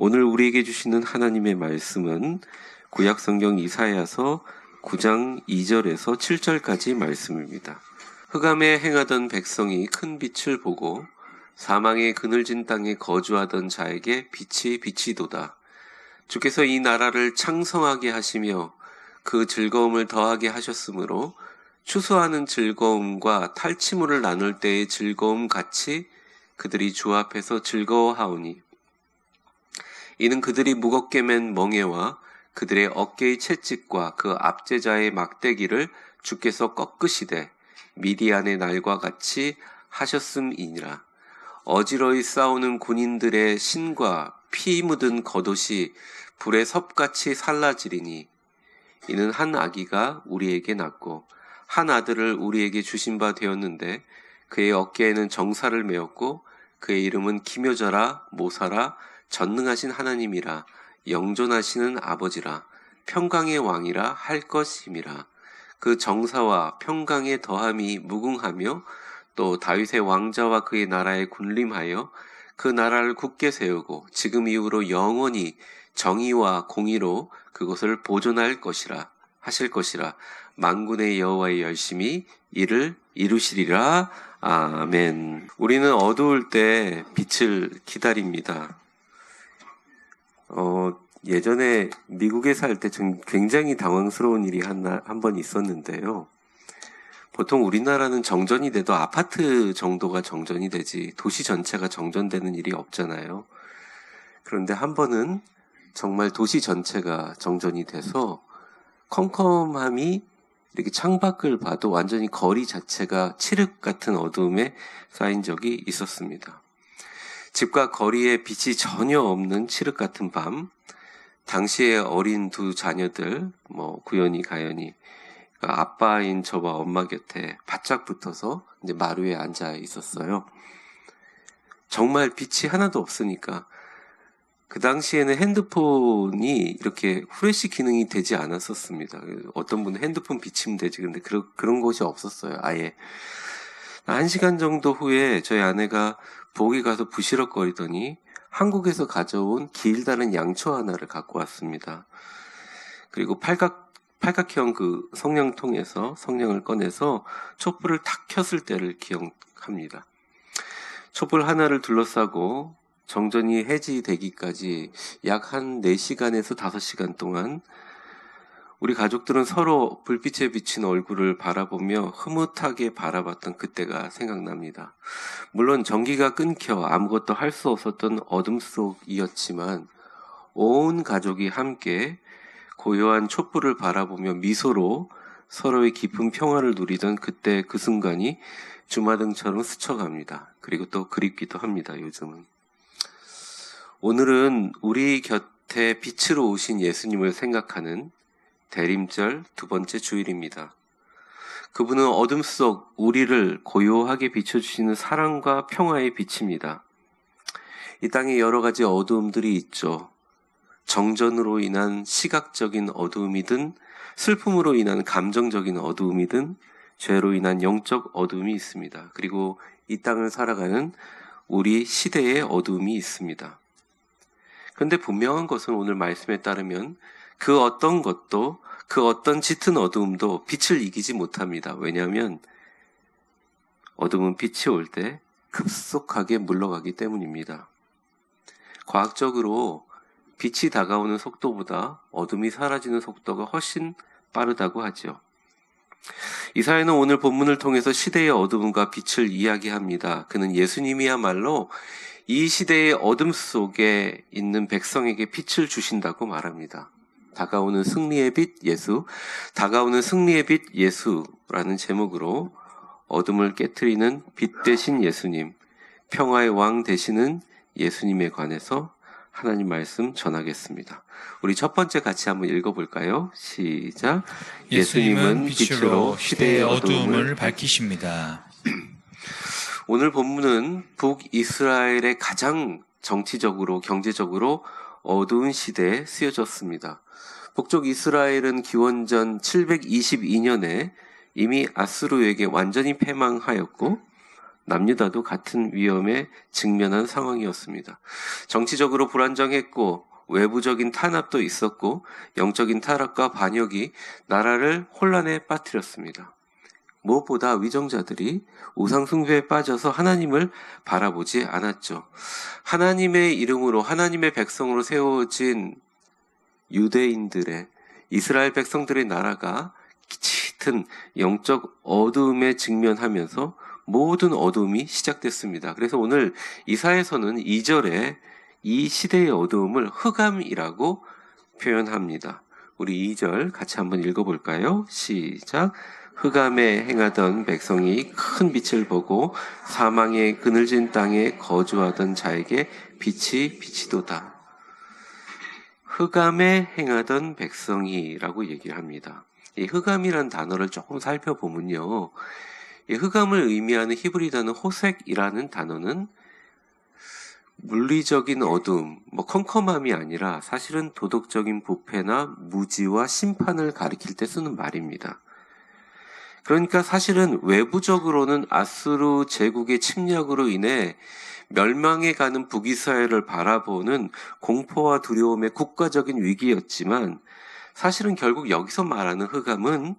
오늘 우리에게 주시는 하나님의 말씀은 구약 성경 이사야서 9장 2절에서 7절까지 말씀입니다. 흑암에 행하던 백성이 큰 빛을 보고 사망의 그늘진 땅에 거주하던 자에게 빛이 비치도다. 주께서 이 나라를 창성하게 하시며 그 즐거움을 더하게 하셨으므로 추수하는 즐거움과 탈취물을 나눌 때의 즐거움 같이 그들이 주 앞에서 즐거워하오니 이는 그들이 무겁게 맨 멍에와 그들의 어깨의 채찍과 그 압제자의 막대기를 주께서 꺾으시되 미디안의 날과 같이 하셨음이니라. 어지러이 싸우는 군인들의 신과 피 묻은 겉옷이 불의 섭같이 살라지리니 이는 한 아기가 우리에게 낳고 한 아들을 우리에게 주신 바 되었는데 그의 어깨에는 정사를 메었고 그의 이름은 기묘자라 모사라 전능하신 하나님이라 영존하시는 아버지라 평강의 왕이라 할 것임이라. 그 정사와 평강의 더함이 무궁하며 또 다윗의 왕자와 그의 나라에 군림하여 그 나라를 굳게 세우고 지금 이후로 영원히 정의와 공의로 그것을 보존할 것이라 하실 것이라. 만군의 여호와의 열심히 이를 이루시리라. 아멘. 우리는 어두울 때 빛을 기다립니다. 예전에 미국에 살 때 굉장히 당황스러운 일이 한 번 있었는데요. 보통 우리나라는 정전이 돼도 아파트 정도가 정전이 되지 도시 전체가 정전되는 일이 없잖아요. 그런데 한 번은 정말 도시 전체가 정전이 돼서 컴컴함이 이렇게 창밖을 봐도 완전히 거리 자체가 칠흑 같은 어두움에 쌓인 적이 있었습니다. 집과 거리에 빛이 전혀 없는 칠흑 같은 밤, 당시에 어린 두 자녀들, 구연이, 가연이, 아빠인 저와 엄마 곁에 바짝 붙어서 이제 마루에 앉아 있었어요. 정말 빛이 하나도 없으니까. 그 당시에는 핸드폰이 이렇게 후레쉬 기능이 되지 않았었습니다. 어떤 분은 핸드폰 비치면 되지. 근데 그런 곳이 없었어요. 아예. 1시간 정도 후에 저희 아내가 부엌에 가서 부시럭거리더니 한국에서 가져온 길다란 양초 하나를 갖고 왔습니다. 그리고 팔각형 그 성냥통에서 성냥을 꺼내서 촛불을 탁 켰을 때를 기억합니다. 촛불 하나를 둘러싸고 정전이 해지되기까지 약 한 4시간에서 5시간 동안 우리 가족들은 서로 불빛에 비친 얼굴을 바라보며 흐뭇하게 바라봤던 그때가 생각납니다. 물론 전기가 끊겨 아무것도 할 수 없었던 어둠 속이었지만 온 가족이 함께 고요한 촛불을 바라보며 미소로 서로의 깊은 평화를 누리던 그때 그 순간이 주마등처럼 스쳐갑니다. 그리고 또 그립기도 합니다. 요즘은. 오늘은 우리 곁에 빛으로 오신 예수님을 생각하는 대림절 2번째 주일입니다. 그분은 어둠 속 우리를 고요하게 비춰주시는 사랑과 평화의 빛입니다. 이 땅에 여러 가지 어두움들이 있죠. 정전으로 인한 시각적인 어두움이든 슬픔으로 인한 감정적인 어두움이든 죄로 인한 영적 어두움이 있습니다. 그리고 이 땅을 살아가는 우리 시대의 어두움이 있습니다. 그런데 분명한 것은 오늘 말씀에 따르면 그 어떤 것도 그 어떤 짙은 어두움도 빛을 이기지 못합니다. 왜냐하면 어둠은 빛이 올 때 급속하게 물러가기 때문입니다. 과학적으로 빛이 다가오는 속도보다 어둠이 사라지는 속도가 훨씬 빠르다고 하죠. 이사야는 오늘 본문을 통해서 시대의 어둠과 빛을 이야기합니다. 그는 예수님이야말로 이 시대의 어둠 속에 있는 백성에게 빛을 주신다고 말합니다. 다가오는 승리의 빛 예수, 다가오는 승리의 빛 예수라는 제목으로 어둠을 깨트리는 빛 되신 예수님, 평화의 왕 되시는 예수님에 관해서 하나님 말씀 전하겠습니다. 우리 첫 번째 같이 한번 읽어볼까요? 시작. 예수님은 빛으로 시대의 어두움을 밝히십니다. 오늘 본문은 북이스라엘의 가장 정치적으로 경제적으로 어두운 시대에 쓰여졌습니다. 북쪽 이스라엘은 기원전 722년에 이미 아수르에게 완전히 패망하였고 남유다도 같은 위험에 직면한 상황이었습니다. 정치적으로 불안정했고 외부적인 탄압도 있었고 영적인 타락과 반역이 나라를 혼란에 빠뜨렸습니다. 무엇보다 위정자들이 우상숭배에 빠져서 하나님을 바라보지 않았죠. 하나님의 이름으로 하나님의 백성으로 세워진 유대인들의 이스라엘 백성들의 나라가 짙은 영적 어두움에 직면하면서 모든 어두움이 시작됐습니다. 그래서 오늘 이사야서는 2절에 이 시대의 어두움을 흑암이라고 표현합니다. 우리 2절 같이 한번 읽어볼까요? 시작. 흑암에 행하던 백성이 큰 빛을 보고 사망의 그늘진 땅에 거주하던 자에게 빛이 비치도다. 흑암에 행하던 백성이라고 얘기를 합니다. 이 흑암이라는 단어를 조금 살펴보면요. 이 흑암을 의미하는 히브리 단어 호색이라는 단어는 물리적인 어두움, 컴컴함이 아니라 사실은 도덕적인 부패나 무지와 심판을 가리킬 때 쓰는 말입니다. 그러니까 사실은 외부적으로는 아수르 제국의 침략으로 인해 멸망해 가는 북이스라엘을 바라보는 공포와 두려움의 국가적인 위기였지만 사실은 결국 여기서 말하는 흑암은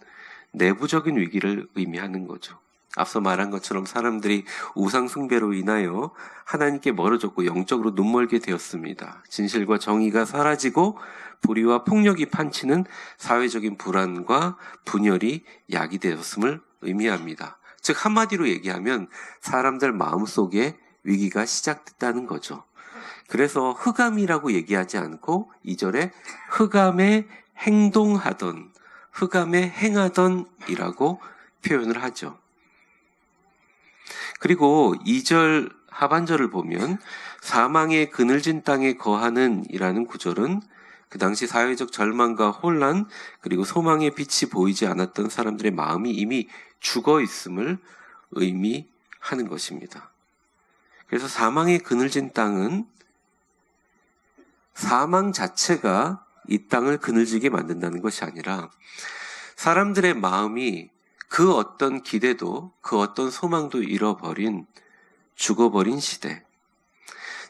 내부적인 위기를 의미하는 거죠. 앞서 말한 것처럼 사람들이 우상숭배로 인하여 하나님께 멀어졌고 영적으로 눈멀게 되었습니다. 진실과 정의가 사라지고 불의와 폭력이 판치는 사회적인 불안과 분열이 야기되었음을 의미합니다. 즉 한마디로 얘기하면 사람들 마음속에 위기가 시작됐다는 거죠. 그래서 흑암이라고 얘기하지 않고 2절에 흑암에 행동하던, 흑암에 행하던이라고 표현을 하죠. 그리고 2절 하반절을 보면 사망의 그늘진 땅에 거하는 이라는 구절은 그 당시 사회적 절망과 혼란 그리고 소망의 빛이 보이지 않았던 사람들의 마음이 이미 죽어 있음을 의미하는 것입니다. 그래서 사망의 그늘진 땅은 사망 자체가 이 땅을 그늘지게 만든다는 것이 아니라 사람들의 마음이 그 어떤 기대도 그 어떤 소망도 잃어버린 죽어버린 시대.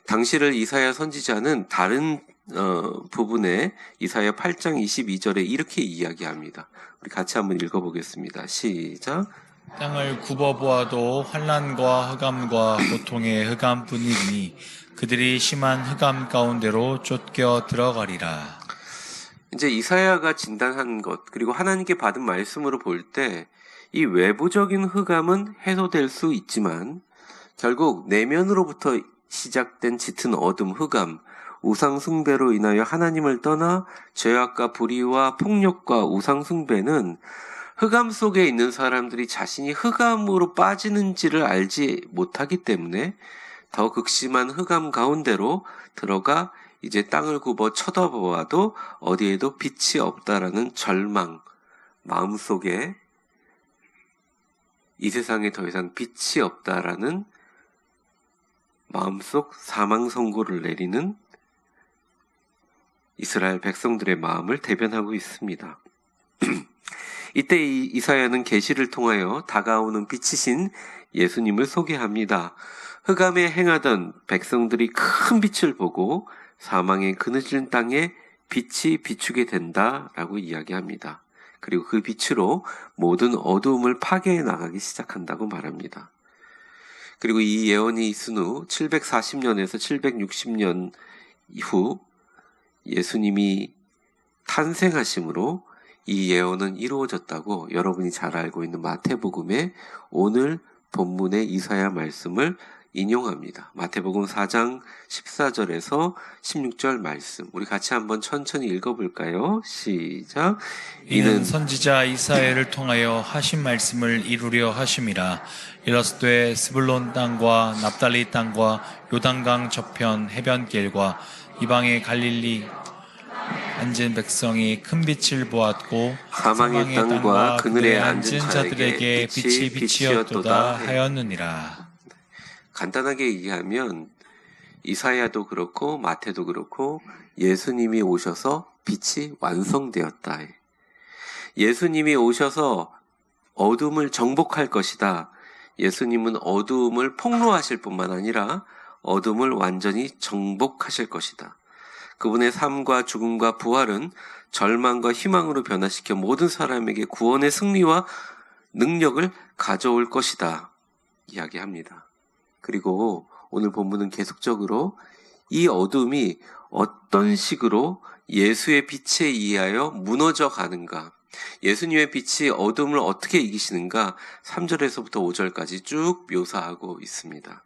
당시를 이사야 선지자는 다른 부분에 이사야 8장 22절에 이렇게 이야기합니다. 우리 같이 한번 읽어보겠습니다. 시작. 땅을 굽어보아도 환난과 흑암과 고통의 흑암뿐이니 그들이 심한 흑암 가운데로 쫓겨 들어가리라. 이제 이사야가 진단한 것 그리고 하나님께 받은 말씀으로 볼 때 이 외부적인 흑암은 해소될 수 있지만 결국 내면으로부터 시작된 짙은 어둠 흑암 우상숭배로 인하여 하나님을 떠나 죄악과 불의와 폭력과 우상숭배는 흑암 속에 있는 사람들이 자신이 흑암으로 빠지는지를 알지 못하기 때문에 더 극심한 흑암 가운데로 들어가 이제 땅을 굽어 쳐다보아도 어디에도 빛이 없다라는 절망, 마음속에 이 세상에 더 이상 빛이 없다라는 마음속 사망 선고를 내리는 이스라엘 백성들의 마음을 대변하고 있습니다. 이때 이사야는 계시를 통하여 다가오는 빛이신 예수님을 소개합니다. 흑암에 행하던 백성들이 큰 빛을 보고 사망의 그늘진 땅에 빛이 비추게 된다라고 이야기합니다. 그리고 그 빛으로 모든 어두움을 파괴해 나가기 시작한다고 말합니다. 그리고 이 예언이 있은 후 740년에서 760년 이후 예수님이 탄생하심으로 이 예언은 이루어졌다고 여러분이 잘 알고 있는 마태복음의 오늘 본문의 이사야 말씀을 인용합니다. 마태복음 4장 14절에서 16절 말씀 우리 같이 한번 천천히 읽어볼까요? 시작. 이는 선지자 이사야를 통하여 하신 말씀을 이루려 하심이라. 이르시되 스불론 땅과 납달리 땅과 요단강 저편 해변길과 이방의 갈릴리 앉은 백성이 큰 빛을 보았고 사망의 땅과 그늘에 앉은 자들에게 빛이 빛이었도다 하였느니라. 간단하게 얘기하면 이사야도 그렇고 마태도 그렇고 예수님이 오셔서 빛이 완성되었다. 예수님이 오셔서 어둠을 정복할 것이다. 예수님은 어두움을 폭로하실 뿐만 아니라 어둠을 완전히 정복하실 것이다. 그분의 삶과 죽음과 부활은 절망과 희망으로 변화시켜 모든 사람에게 구원의 승리와 능력을 가져올 것이다. 이야기합니다. 그리고 오늘 본문은 계속적으로 이 어둠이 어떤 식으로 예수의 빛에 의하여 무너져 가는가, 예수님의 빛이 어둠을 어떻게 이기시는가 3절에서부터 5절까지 쭉 묘사하고 있습니다.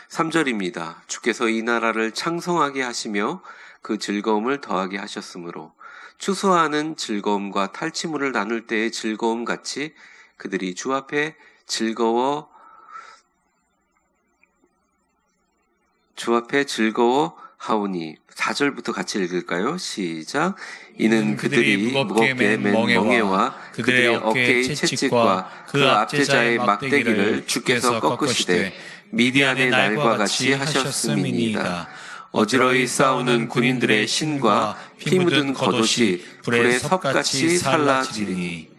3절입니다. 주께서 이 나라를 창성하게 하시며 그 즐거움을 더하게 하셨으므로 추수하는 즐거움과 탈취물을 나눌 때의 즐거움 같이 그들이 주 앞에 즐거워 하오니. 4절부터 같이 읽을까요? 시작. 이는 그들이 무겁게 맨 멍에와 그들의 어깨의 채찍과 그 압제자의 막대기를 주께서 꺾으시되 미디안의 날과 같이 하셨음이니이다. 어지러이 싸우는 군인들의 신과 피 묻은 겉옷이 불에 섭같이 살라지리니.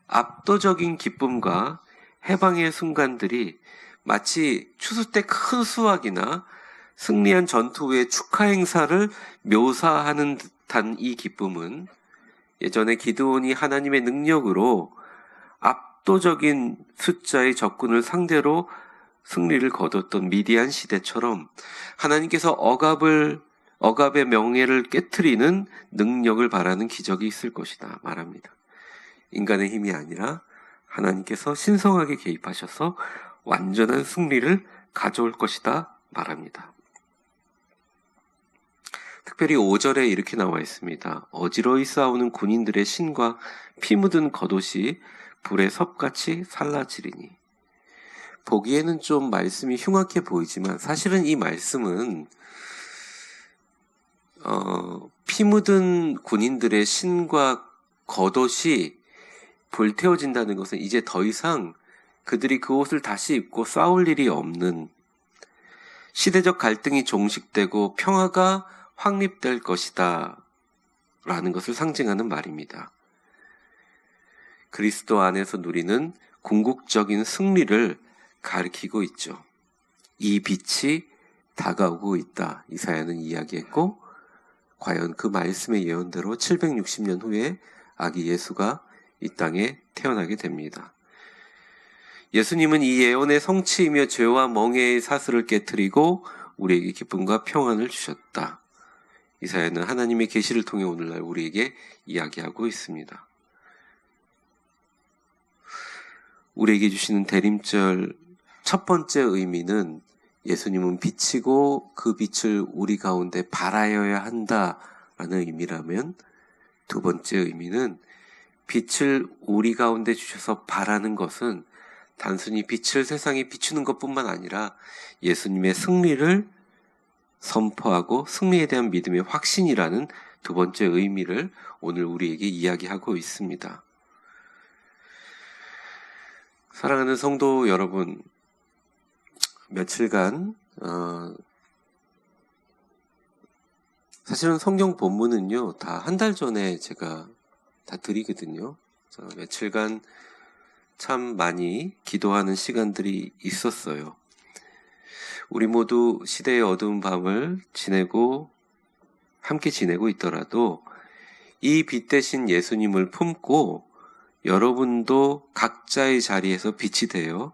압도적인 기쁨과 해방의 순간들이 마치 추수 때 큰 수확이나 승리한 전투 후의 축하 행사를 묘사하는 듯한 이 기쁨은 예전에 기드온이 하나님의 능력으로 압도적인 숫자의 적군을 상대로 승리를 거뒀던 미디안 시대처럼 하나님께서 억압의 명예를 깨트리는 능력을 바라는 기적이 있을 것이다 말합니다. 인간의 힘이 아니라 하나님께서 신성하게 개입하셔서 완전한 승리를 가져올 것이다 말합니다. 특별히 5절에 이렇게 나와 있습니다. 어지러이 싸우는 군인들의 신과 피 묻은 겉옷이 불에 섭같이 살라지리니. 보기에는 좀 말씀이 흉악해 보이지만 사실은 이 말씀은 피 묻은 군인들의 신과 겉옷이 불태워진다는 것은 이제 더 이상 그들이 그 옷을 다시 입고 싸울 일이 없는, 시대적 갈등이 종식되고 평화가 확립될 것이다 라는 것을 상징하는 말입니다. 그리스도 안에서 누리는 궁극적인 승리를 가리키고 있죠. 이 빛이 다가오고 있다, 이사야는 이야기했고, 과연 그 말씀의 예언대로 760년 후에 아기 예수가 이 땅에 태어나게 됩니다. 예수님은 이 예언의 성취이며 죄와 멍에의 사슬을 깨트리고 우리에게 기쁨과 평안을 주셨다. 이사야는 하나님의 계시를 통해 오늘날 우리에게 이야기하고 있습니다. 우리에게 주시는 대림절 첫 번째 의미는 예수님은 빛이고 그 빛을 우리 가운데 발하여야 한다라는 의미라면, 두 번째 의미는 빛을 우리 가운데 주셔서 바라는 것은 단순히 빛을 세상에 비추는 것뿐만 아니라 예수님의 승리를 선포하고 승리에 대한 믿음의 확신이라는 두 번째 의미를 오늘 우리에게 이야기하고 있습니다. 사랑하는 성도 여러분, 며칠간 사실은 성경 본문은요 다 한 달 전에 제가 다 드리거든요. 며칠간 참 많이 기도하는 시간들이 있었어요. 우리 모두 시대의 어두운 밤을 함께 지내고 있더라도 이 빛 대신 예수님을 품고 여러분도 각자의 자리에서 빛이 되어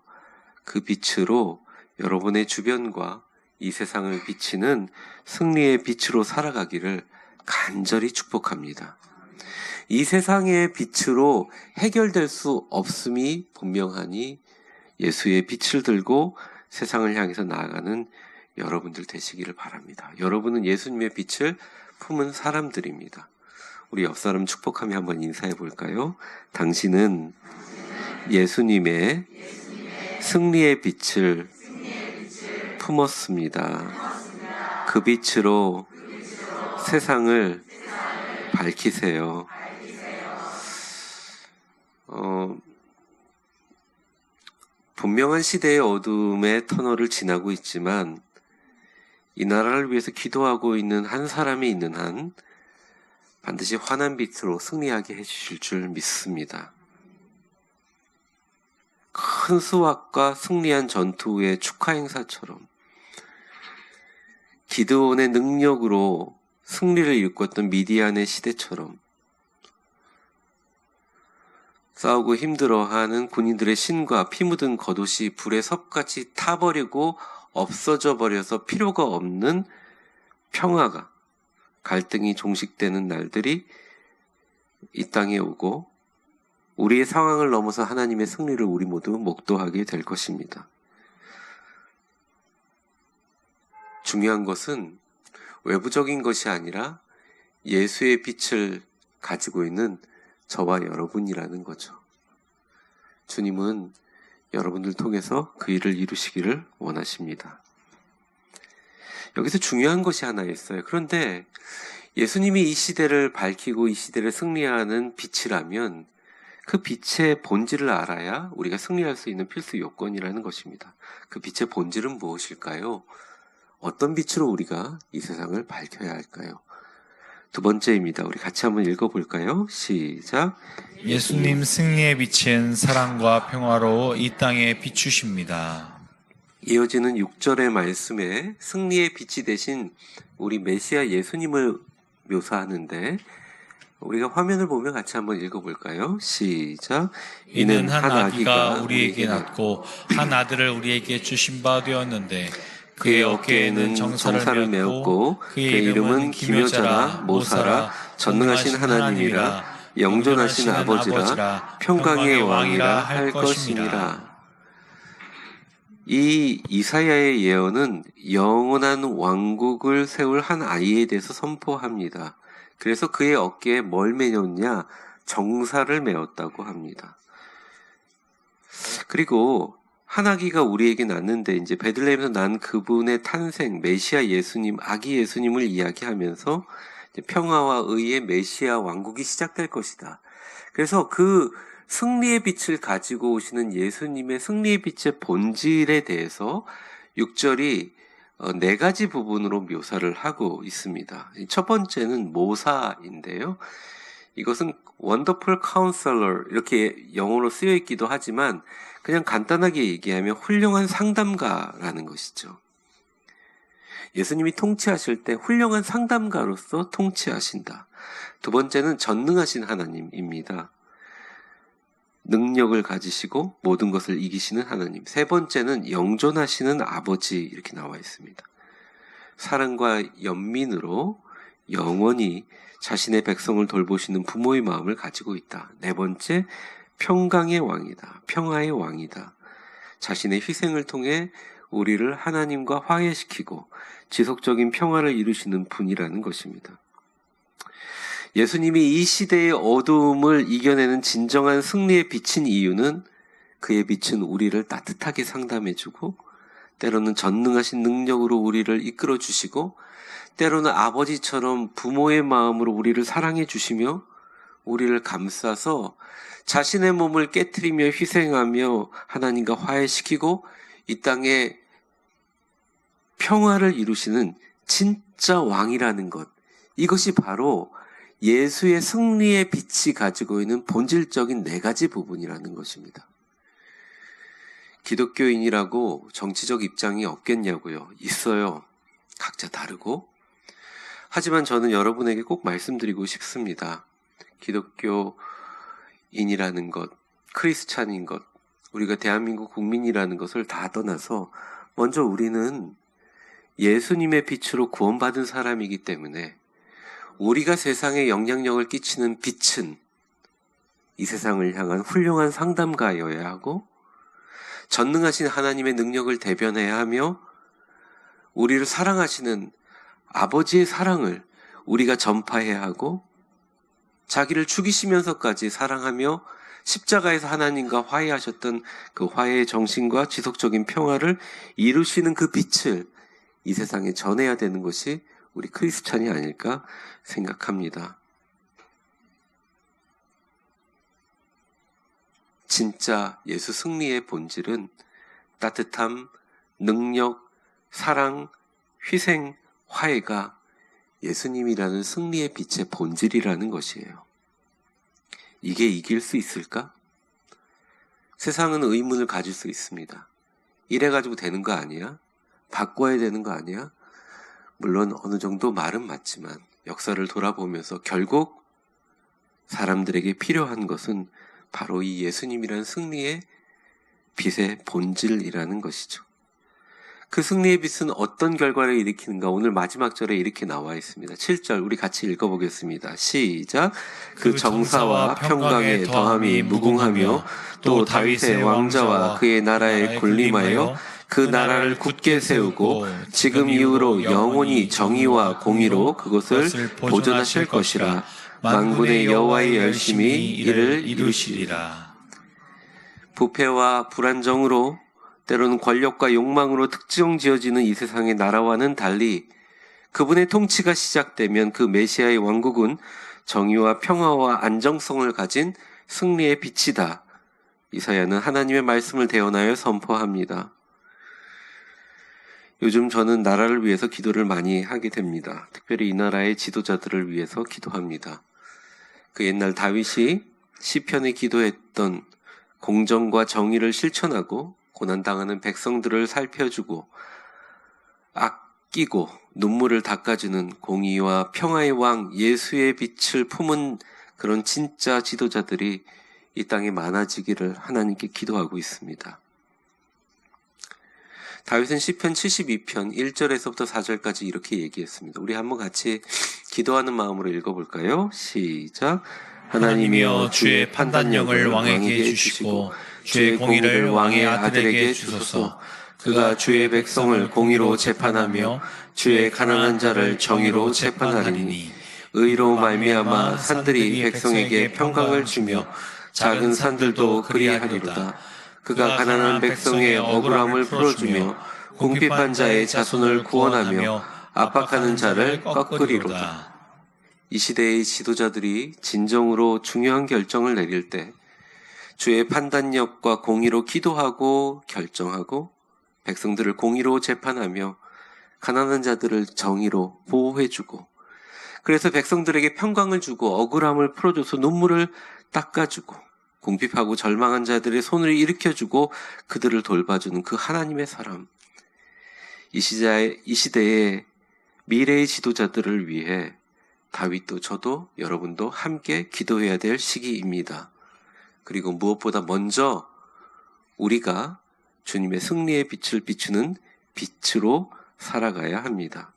그 빛으로 여러분의 주변과 이 세상을 비치는 승리의 빛으로 살아가기를 간절히 축복합니다. 이 세상의 빛으로 해결될 수 없음이 분명하니 예수의 빛을 들고 세상을 향해서 나아가는 여러분들 되시기를 바랍니다. 여러분은 예수님의 빛을 품은 사람들입니다. 우리 옆 사람 축복하며 한번 인사해 볼까요? 당신은 예수님의 승리의 빛을 품었습니다. 그 빛으로 세상을 밝히세요. 분명한 시대의 어둠의 터널을 지나고 있지만 이 나라를 위해서 기도하고 있는 한 사람이 있는 한 반드시 환한 빛으로 승리하게 해주실 줄 믿습니다. 큰 수확과 승리한 전투의 축하 행사처럼 기드온의 능력으로 승리를 일궜던 미디안의 시대처럼 싸우고 힘들어하는 군인들의 신과 피 묻은 겉옷이 불의 섭같이 타버리고 없어져 버려서 필요가 없는 평화가, 갈등이 종식되는 날들이 이 땅에 오고 우리의 상황을 넘어서 하나님의 승리를 우리 모두 목도하게 될 것입니다. 중요한 것은 외부적인 것이 아니라 예수의 빛을 가지고 있는 저와 여러분이라는 거죠. 주님은 여러분들 통해서 그 일을 이루시기를 원하십니다. 여기서 중요한 것이 하나 있어요. 그런데 예수님이 이 시대를 밝히고 이 시대를 승리하는 빛이라면 그 빛의 본질을 알아야 우리가 승리할 수 있는 필수 요건이라는 것입니다. 그 빛의 본질은 무엇일까요? 어떤 빛으로 우리가 이 세상을 밝혀야 할까요? 두 번째입니다. 우리 같이 한번 읽어볼까요? 시작. 예수님 승리의 빛은 사랑과 평화로 이 땅에 비추십니다. 이어지는 6절의 말씀에 승리의 빛이 되신 우리 메시아 예수님을 묘사하는데 우리가 화면을 보면 같이 한번 읽어볼까요? 시작. 이는 한 아기가 우리에게 낳고 한 아들을 우리에게 주신 바 되었는데 그의 어깨에는 정사를 메었고 그의 이름은 기묘자라 모사라 전능하신 하나님이라 영존하신 아버지라 평강의 왕이라 할 것이니라. 이 이사야의 예언은 영원한 왕국을 세울 한 아이에 대해서 선포합니다. 그래서 그의 어깨에 뭘 매었냐? 정사를 메었다고 합니다. 그리고 한 아기가 우리에게 낳는데 이제 베들레헴에서 난 그분의 탄생, 메시아 예수님, 아기 예수님을 이야기하면서 이제 평화와 의의 메시아 왕국이 시작될 것이다. 그래서 그 승리의 빛을 가지고 오시는 예수님의 승리의 빛의 본질에 대해서 6절이 네 가지 부분으로 묘사를 하고 있습니다. 첫 번째는 모사인데요. 이것은 원더풀 카운셀러 이렇게 영어로 쓰여 있기도 하지만 그냥 간단하게 얘기하면 훌륭한 상담가라는 것이죠. 예수님이 통치하실 때 훌륭한 상담가로서 통치하신다. 두 번째는 전능하신 하나님입니다. 능력을 가지시고 모든 것을 이기시는 하나님. 세 번째는 영존하시는 아버지 이렇게 나와 있습니다. 사랑과 연민으로 영원히 자신의 백성을 돌보시는 부모의 마음을 가지고 있다. 네 번째, 평강의 왕이다. 평화의 왕이다. 자신의 희생을 통해 우리를 하나님과 화해시키고 지속적인 평화를 이루시는 분이라는 것입니다. 예수님이 이 시대의 어두움을 이겨내는 진정한 승리의 빛인 이유는 그의 빛은 우리를 따뜻하게 상담해주고 때로는 전능하신 능력으로 우리를 이끌어 주시고 때로는 아버지처럼 부모의 마음으로 우리를 사랑해 주시며 우리를 감싸서 자신의 몸을 깨트리며 희생하며 하나님과 화해시키고 이 땅에 평화를 이루시는 진짜 왕이라는 것. 이것이 바로 예수의 승리의 빛이 가지고 있는 본질적인 네 가지 부분이라는 것입니다. 기독교인이라고 정치적 입장이 없겠냐고요? 있어요. 각자 다르고. 하지만 저는 여러분에게 꼭 말씀드리고 싶습니다. 기독교인이라는 것, 크리스찬인 것, 우리가 대한민국 국민이라는 것을 다 떠나서 먼저 우리는 예수님의 빛으로 구원받은 사람이기 때문에 우리가 세상에 영향력을 끼치는 빛은 이 세상을 향한 훌륭한 상담가여야 하고 전능하신 하나님의 능력을 대변해야 하며 우리를 사랑하시는 아버지의 사랑을 우리가 전파해야 하고 자기를 죽이시면서까지 사랑하며 십자가에서 하나님과 화해하셨던 그 화해의 정신과 지속적인 평화를 이루시는 그 빛을 이 세상에 전해야 되는 것이 우리 크리스찬이 아닐까 생각합니다. 진짜 예수 승리의 본질은 따뜻함, 능력, 사랑, 희생, 화해가 예수님이라는 승리의 빛의 본질이라는 것이에요. 이게 이길 수 있을까? 세상은 의문을 가질 수 있습니다. 이래가지고 되는 거 아니야? 바꿔야 되는 거 아니야? 물론 어느 정도 말은 맞지만 역사를 돌아보면서 결국 사람들에게 필요한 것은 바로 이 예수님이란 승리의 빛의 본질이라는 것이죠. 그 승리의 빛은 어떤 결과를 일으키는가? 오늘 마지막 절에 이렇게 나와 있습니다. 7절 우리 같이 읽어보겠습니다. 시작. 그 정사와 평강의 더함이 무궁하며 또 다윗의 왕자와 그의 나라에 군림하여 그 나라를 굳게 세우고 지금 이후로 영원히 정의와 공의로 그것을 보존하실 것이라. 만군의 여호와의 열심히 이를 이루시리라. 부패와 불안정으로 때로는 권력과 욕망으로 특정지어지는 이 세상의 나라와는 달리 그분의 통치가 시작되면 그 메시아의 왕국은 정의와 평화와 안정성을 가진 승리의 빛이다. 이사야는 하나님의 말씀을 대언하여 선포합니다. 요즘 저는 나라를 위해서 기도를 많이 하게 됩니다. 특별히 이 나라의 지도자들을 위해서 기도합니다. 그 옛날 다윗이 시편에 기도했던 공정과 정의를 실천하고 고난당하는 백성들을 살펴주고 아끼고 눈물을 닦아주는 공의와 평화의 왕 예수의 빛을 품은 그런 진짜 지도자들이 이 땅에 많아지기를 하나님께 기도하고 있습니다. 다윗은 시편 72편 1절에서부터 4절까지 이렇게 얘기했습니다. 우리 한번 같이 기도하는 마음으로 읽어볼까요? 시작. 하나님이여 주의 판단력을 왕에게 주시고 주의 공의를 왕의 아들에게 주소서. 그가 주의 백성을 공의로 재판하며 주의 가난한 자를 정의로 재판하리니 의로 말미암아 산들이 백성에게 평강을 주며 작은 산들도 그리하리로다. 그가 가난한 백성의 억울함을 풀어주며 궁핍한 자의 자손을 구원하며 압박하는 자를 꺾으리로다. 이 시대의 지도자들이 진정으로 중요한 결정을 내릴 때 주의 판단력과 공의로 기도하고 결정하고 백성들을 공의로 재판하며 가난한 자들을 정의로 보호해주고 그래서 백성들에게 평강을 주고 억울함을 풀어줘서 눈물을 닦아주고 궁핍하고 절망한 자들의 손을 일으켜주고 그들을 돌봐주는 그 하나님의 사람. 이 시대의 미래의 지도자들을 위해 다윗도 저도 여러분도 함께 기도해야 될 시기입니다. 그리고 무엇보다 먼저 우리가 주님의 승리의 빛을 비추는 빛으로 살아가야 합니다.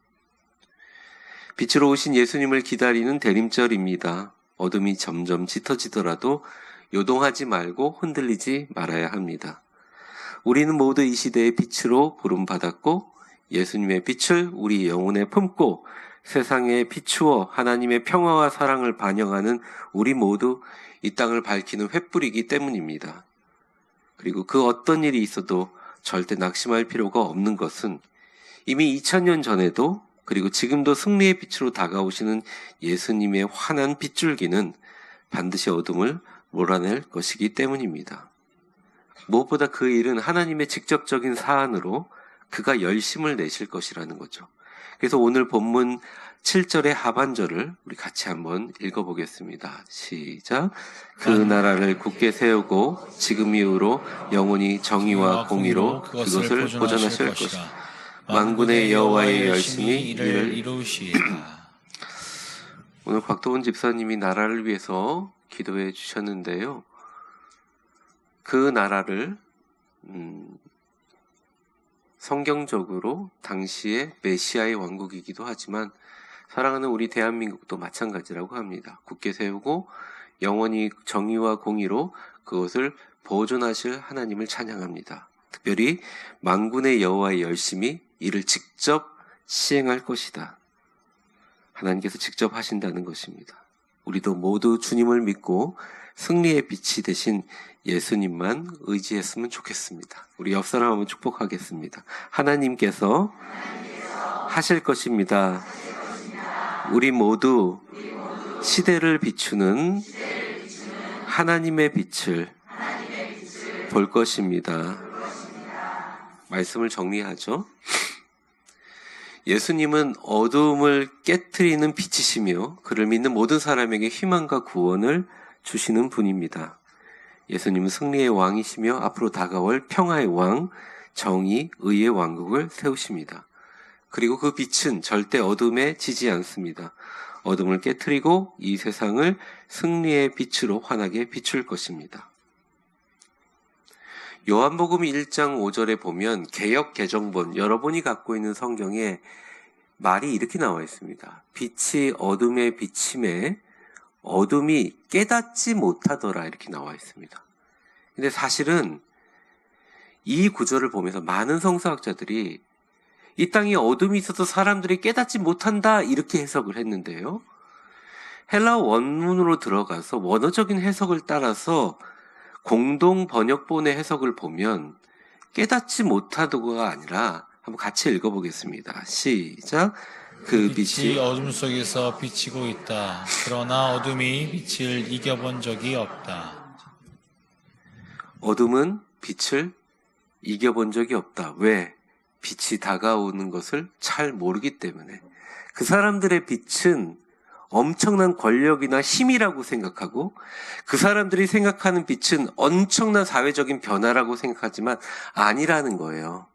빛으로 오신 예수님을 기다리는 대림절입니다. 어둠이 점점 짙어지더라도 요동하지 말고 흔들리지 말아야 합니다. 우리는 모두 이 시대의 빛으로 부름받았고 예수님의 빛을 우리 영혼에 품고 세상에 비추어 하나님의 평화와 사랑을 반영하는 우리 모두 이 땅을 밝히는 횃불이기 때문입니다. 그리고 그 어떤 일이 있어도 절대 낙심할 필요가 없는 것은 이미 2000년 전에도 그리고 지금도 승리의 빛으로 다가오시는 예수님의 환한 빗줄기는 반드시 어둠을 몰아낼 것이기 때문입니다. 무엇보다 그 일은 하나님의 직접적인 사안으로 그가 열심을 내실 것이라는 거죠. 그래서 오늘 본문 7절의 하반절을 우리 같이 한번 읽어보겠습니다. 시작. 그 나라를 굳게 세우고 지금 이후로 영원히 정의와 공의로 그것을 보존하실 것이다. 만군의 여호와의 열심히 이를 이루시리라. 오늘 곽도훈 집사님이 나라를 위해서 기도해 주셨는데요. 그 나라를 성경적으로 당시의 메시아의 왕국이기도 하지만 사랑하는 우리 대한민국도 마찬가지라고 합니다. 굳게 세우고 영원히 정의와 공의로 그것을 보존하실 하나님을 찬양합니다. 특별히 만군의 여호와의 열심히 이를 직접 시행할 것이다. 하나님께서 직접 하신다는 것입니다. 우리도 모두 주님을 믿고 승리의 빛이 되신 예수님만 의지했으면 좋겠습니다. 우리 옆 사람 한번 축복하겠습니다. 하나님께서 하실 것입니다. 우리 모두 시대를 비추는 하나님의 빛을 볼 것입니다. 말씀을 정리하죠. 예수님은 어두움을 깨트리는 빛이시며 그를 믿는 모든 사람에게 희망과 구원을 주시는 분입니다. 예수님은 승리의 왕이시며 앞으로 다가올 평화의 왕, 정의, 의의 왕국을 세우십니다. 그리고 그 빛은 절대 어둠에 지지 않습니다. 어둠을 깨트리고 이 세상을 승리의 빛으로 환하게 비출 것입니다. 요한복음 1장 5절에 보면 개역 개정본, 여러분이 갖고 있는 성경에 말이 이렇게 나와 있습니다. 빛이 어둠에 비침에 어둠이 깨닫지 못하더라, 이렇게 나와 있습니다. 근데 사실은 이 구절을 보면서 많은 성서학자들이 이 땅에 어둠이 있어서 사람들이 깨닫지 못한다, 이렇게 해석을 했는데요. 헬라어 원문으로 들어가서 원어적인 해석을 따라서 공동 번역본의 해석을 보면 깨닫지 못하다가 아니라 한번 같이 읽어보겠습니다. 시작. 그 빛이 어둠 속에서 비치고 있다. 그러나 어둠이 빛을 이겨본 적이 없다. 어둠은 빛을 이겨본 적이 없다. 왜? 빛이 다가오는 것을 잘 모르기 때문에. 그 사람들의 빛은 엄청난 권력이나 힘이라고 생각하고, 그 사람들이 생각하는 빛은 엄청난 사회적인 변화라고 생각하지만 아니라는 거예요.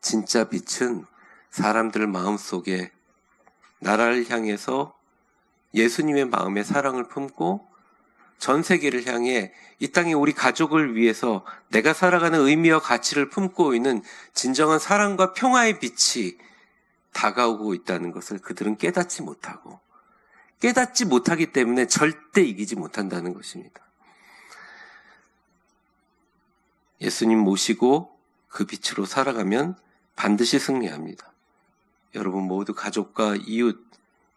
진짜 빛은 사람들 마음속에 나라를 향해서 예수님의 마음의 사랑을 품고 전 세계를 향해 이 땅에 우리 가족을 위해서 내가 살아가는 의미와 가치를 품고 있는 진정한 사랑과 평화의 빛이 다가오고 있다는 것을 그들은 깨닫지 못하고, 깨닫지 못하기 때문에 절대 이기지 못한다는 것입니다. 예수님 모시고 그 빛으로 살아가면 반드시 승리합니다. 여러분 모두 가족과 이웃,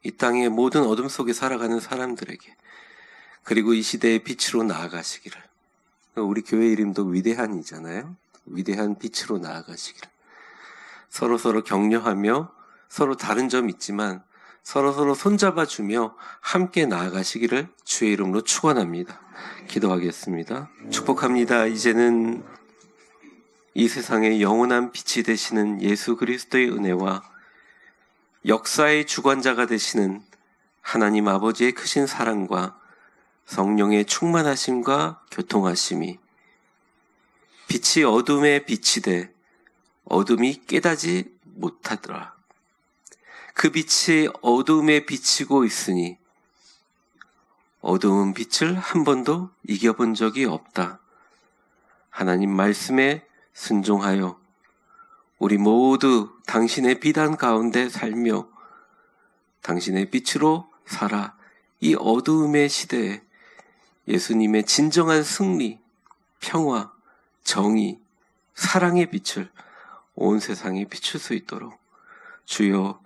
이 땅의 모든 어둠 속에 살아가는 사람들에게, 그리고 이 시대의 빛으로 나아가시기를. 우리 교회 이름도 위대한이잖아요. 위대한 빛으로 나아가시기를. 서로 격려하며 서로 다른 점 있지만 서로 손잡아주며 함께 나아가시기를 주의 이름으로 축원합니다. 기도하겠습니다. 축복합니다. 이제는 이 세상의 영원한 빛이 되시는 예수 그리스도의 은혜와 역사의 주관자가 되시는 하나님 아버지의 크신 사랑과 성령의 충만하심과 교통하심이 빛이 어둠에 빛이 돼 어둠이 깨닫지 못하더라. 그 빛이 어둠에 비치고 있으니 어두운 빛을 한 번도 이겨본 적이 없다. 하나님 말씀에 순종하여 우리 모두 당신의 비단 가운데 살며 당신의 빛으로 살아 이 어두움의 시대에 예수님의 진정한 승리, 평화, 정의, 사랑의 빛을 온 세상에 비출 수 있도록 주여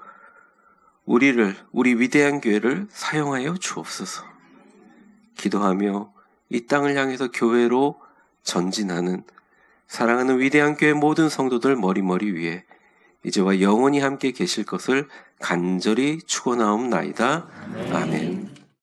우리 위대한 교회를 사용하여 주옵소서. 기도하며 이 땅을 향해서 교회로 전진하는 사랑하는 위대한 교회 모든 성도들 머리 위에 이제와 영원히 함께 계실 것을 간절히 축원하옵나이다. 아멘.